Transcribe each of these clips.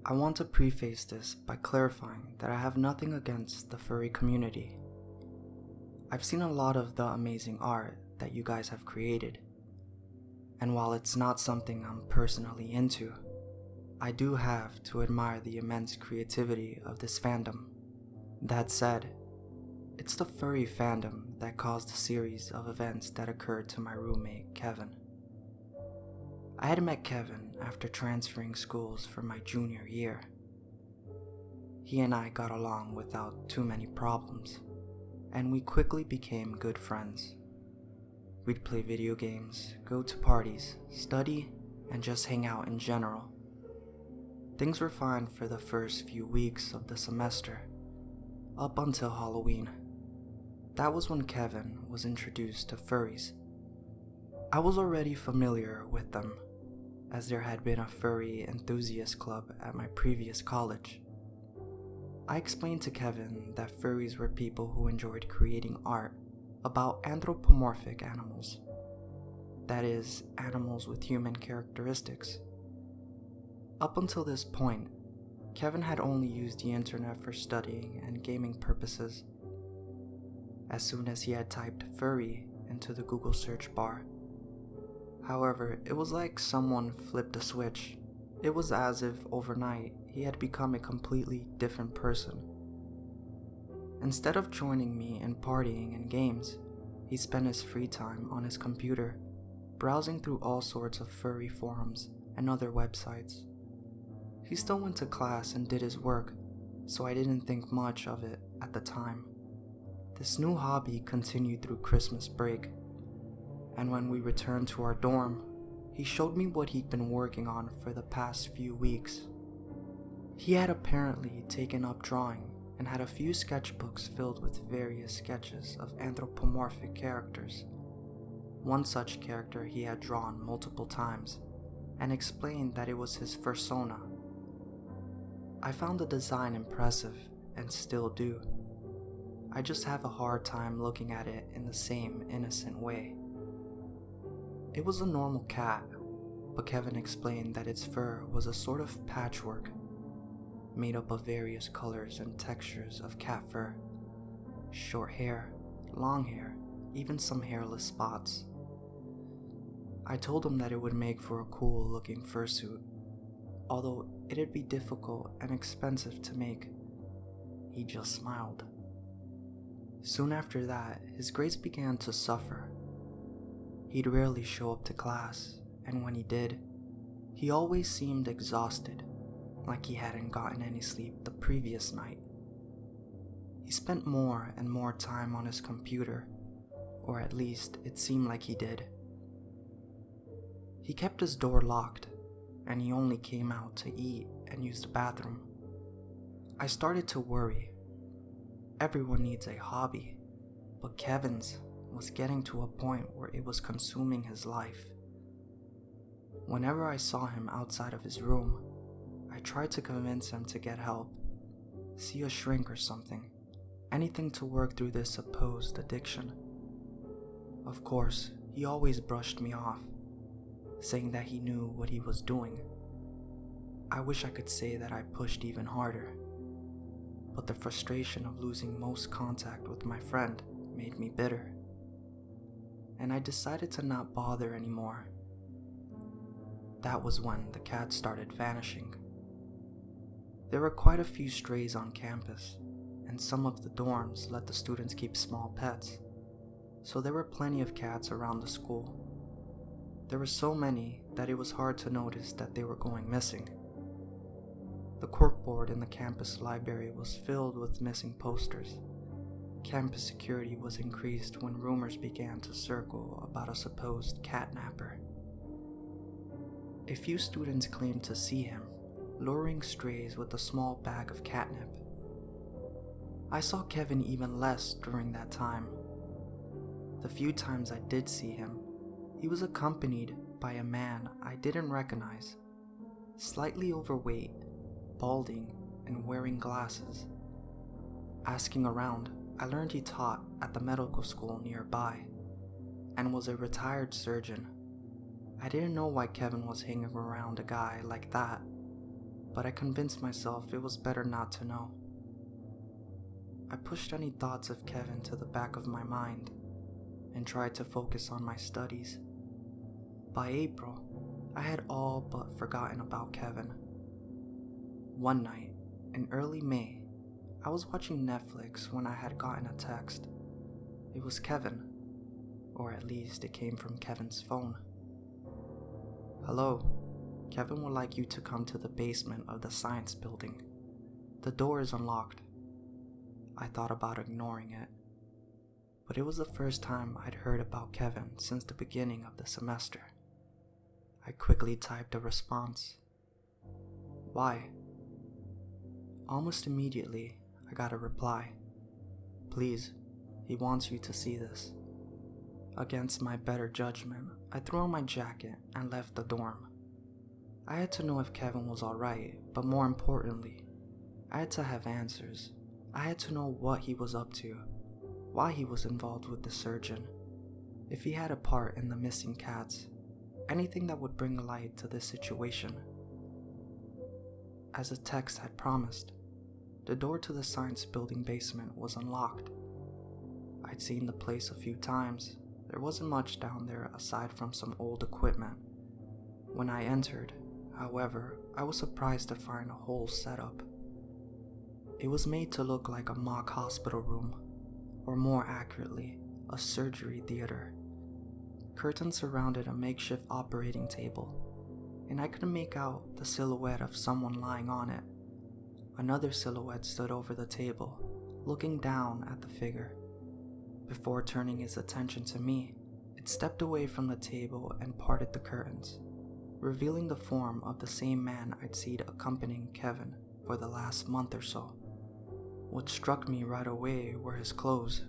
I want to preface this by clarifying that I have nothing against the furry community. I've seen a lot of the amazing art that you guys have created, and while it's not something I'm personally into, I do have to admire the immense creativity of this fandom. That said, it's the furry fandom that caused a series of events that occurred to my roommate, Kevin. I had met Kevin after transferring schools for my junior year. He and I got along without too many problems, and we quickly became good friends. We'd play video games, go to parties, study, and just hang out in general. Things were fine for the first few weeks of the semester, up until Halloween. That was when Kevin was introduced to furries. I was already familiar with them, as there had been a furry enthusiast club at my previous college. I explained to Kevin that furries were people who enjoyed creating art about anthropomorphic animals. That is, animals with human characteristics. Up until this point, Kevin had only used the internet for studying and gaming purposes. As soon as he had typed furry into the Google search bar, however, it was like someone flipped a switch. It was as if overnight he had become a completely different person. Instead of joining me in partying and games, he spent his free time on his computer, browsing through all sorts of furry forums and other websites. He still went to class and did his work, so I didn't think much of it at the time. This new hobby continued through Christmas break, and when we returned to our dorm, he showed me what he'd been working on for the past few weeks. He had apparently taken up drawing and had a few sketchbooks filled with various sketches of anthropomorphic characters. One such character he had drawn multiple times, and explained that it was his fursona. I found the design impressive, and still do. I just have a hard time looking at it in the same innocent way. It was a normal cat, but Kevin explained that its fur was a sort of patchwork, made up of various colors and textures of cat fur. Short hair, long hair, even some hairless spots. I told him that it would make for a cool looking fursuit, although it'd be difficult and expensive to make. He just smiled. Soon after that, his grades began to suffer. He'd rarely show up to class, and when he did, he always seemed exhausted, like he hadn't gotten any sleep the previous night. He spent more and more time on his computer, or at least it seemed like he did. He kept his door locked, and he only came out to eat and use the bathroom. I started to worry. Everyone needs a hobby, but Kevin's was getting to a point where it was consuming his life. Whenever I saw him outside of his room, I tried to convince him to get help, see a shrink or something, anything to work through this supposed addiction. Of course, he always brushed me off, saying that he knew what he was doing. I wish I could say that I pushed even harder, but the frustration of losing most contact with my friend made me bitter, and I decided to not bother anymore. That was when the cat started vanishing. There were quite a few strays on campus, and some of the dorms let the students keep small pets, so there were plenty of cats around the school. There were so many that it was hard to notice that they were going missing. The corkboard in the campus library was filled with missing posters. Campus security was increased when rumors began to circle about a supposed catnapper. A few students claimed to see him, luring strays with a small bag of catnip. I saw Kevin even less during that time. The few times I did see him, he was accompanied by a man I didn't recognize, slightly overweight, balding, and wearing glasses. Asking around, I learned he taught at the medical school nearby and was a retired surgeon. I didn't know why Kevin was hanging around a guy like that, but I convinced myself it was better not to know. I pushed any thoughts of Kevin to the back of my mind and tried to focus on my studies. By April, I had all but forgotten about Kevin. One night, in early May, I was watching Netflix when I had gotten a text. It was Kevin, or at least it came from Kevin's phone. "Hello, Kevin would like you to come to the basement of the science building. The door is unlocked." I thought about ignoring it, but it was the first time I'd heard about Kevin since the beginning of the semester. I quickly typed a response. "Why?" Almost immediately, I got a reply. "Please, he wants you to see this." Against my better judgment, I threw on my jacket and left the dorm. I had to know if Kevin was alright, but more importantly, I had to have answers. I had to know what he was up to, why he was involved with the surgeon, if he had a part in the missing cats, anything that would bring light to this situation. As the text had promised, the door to the science building basement was unlocked. I'd seen the place a few times. There wasn't much down there aside from some old equipment. When I entered, however, I was surprised to find a whole setup. It was made to look like a mock hospital room, or more accurately, a surgery theater. Curtains surrounded a makeshift operating table, and I could make out the silhouette of someone lying on it. Another silhouette stood over the table, looking down at the figure. Before turning its attention to me, it stepped away from the table and parted the curtains, revealing the form of the same man I'd seen accompanying Kevin for the last month or so. What struck me right away were his clothes.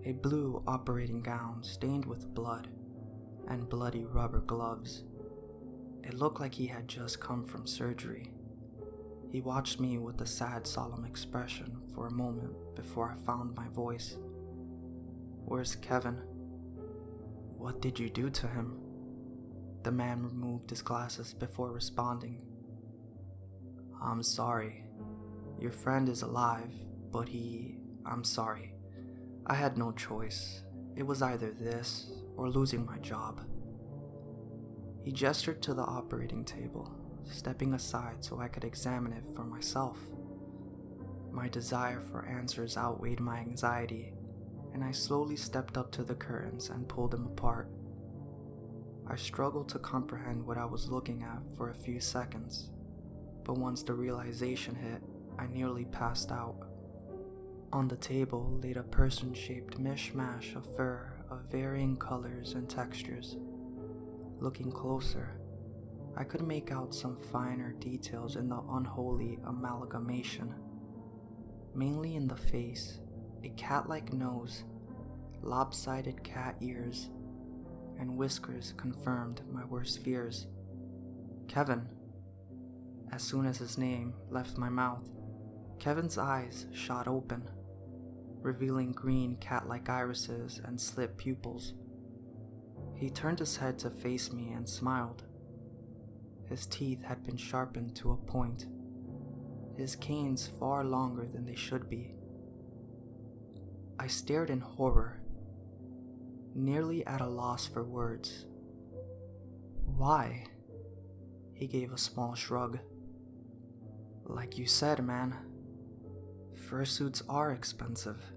A blue operating gown stained with blood, and bloody rubber gloves. It looked like he had just come from surgery. He watched me with a sad, solemn expression for a moment before I found my voice. "Where's Kevin?" "What did you do to him?" The man removed his glasses before responding. "I'm sorry. Your friend is alive, but I'm sorry. I had no choice. It was either this or losing my job." He gestured to the operating table, stepping aside so I could examine it for myself. My desire for answers outweighed my anxiety, and I slowly stepped up to the curtains and pulled them apart. I struggled to comprehend what I was looking at for a few seconds, but once the realization hit, I nearly passed out. On the table laid a person-shaped mishmash of fur of varying colors and textures. Looking closer, I could make out some finer details in the unholy amalgamation. Mainly in the face, a cat-like nose, lopsided cat ears, and whiskers confirmed my worst fears. "Kevin." As soon as his name left my mouth, Kevin's eyes shot open, revealing green cat-like irises and slit pupils. He turned his head to face me and smiled. His teeth had been sharpened to a point, his canes far longer than they should be. I stared in horror, nearly at a loss for words. "Why?" He gave a small shrug. "Like you said, man, fursuits are expensive.